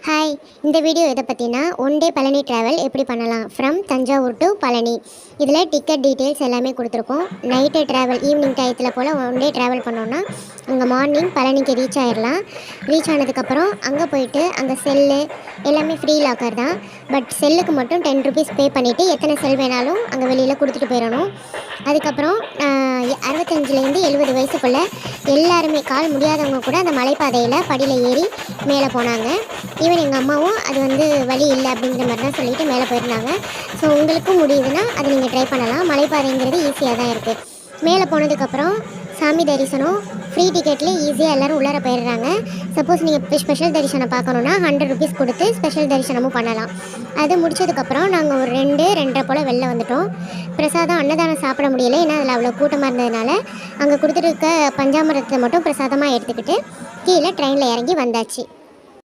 Hi, இந்த video எதை பற்றினா ஒன் டே பழனி ட்ராவல் எப்படி பண்ணலாம் ஃப்ரம் தஞ்சாவூர் டு பழனி. இதில் டிக்கெட் டீட்டெயில்ஸ் எல்லாமே கொடுத்துருக்கோம். நைட்டு ட்ராவல் ஈவினிங் டயத்தில் போல் ஒன் டே ட்ராவல் பண்ணோன்னா அங்கே மார்னிங் பழனிக்கு ரீச் ஆகிடலாம். ரீச் ஆனதுக்கப்புறம் அங்கே போயிட்டு அங்கே செல்லு எல்லாமே ஃப்ரீ லாக்கர் தான். பட் செல்லுக்கு மட்டும் 10 ருபீஸ் பே பண்ணிவிட்டு எத்தனை செல் வேணாலும் அங்கே வெளியில் கொடுத்துட்டு போயிடணும். அதுக்கப்புறம் 65லேருந்து 70 வயசுக்குள்ளே எல்லாருமே கால் முடியாதவங்க கூட அந்த மலைப்பாதையில் படியில் ஏறி மேலே போனாங்க. ஈவன் எங்கள் அம்மாவும் அது வழி இல்லை அப்படிங்கிற மாதிரி தான் சொல்லிவிட்டு மேலே போயிருந்தாங்க. ஸோ உங்களுக்கும் முடியுதுன்னா அது நீங்கள் ட்ரை பண்ணலாம். மலைப்பாதைங்கிறது ஈஸியாக தான் இருக்குது. மேலே போனதுக்கப்புறம் சாமி தரிசனம் ஃப்ரீ டிக்கெட்லேயே ஈஸியாக எல்லோரும் உள்ளார போயிடுறாங்க. சப்போஸ் நீங்கள் ஸ்பெஷல் தரிசனம் பார்க்கணுன்னா 100 ருபீஸ் கொடுத்து ஸ்பெஷல் தரிசனமும் பண்ணலாம். அது முடிச்சதுக்கப்புறம் நாங்கள் ஒரு 2-2:30 போல் வெளில வந்துட்டோம். பிரசாதம் அன்னதானம் சாப்பிட முடியலை, ஏன்னா அதில் அவ்வளோ கூட்டமாக இருந்ததுனால அங்கே கொடுத்துருக்க பஞ்சாமிரத்தை மட்டும் பிரசாதமாக எடுத்துக்கிட்டு கீழே ட்ரெயினில் இறங்கி வந்தாச்சு.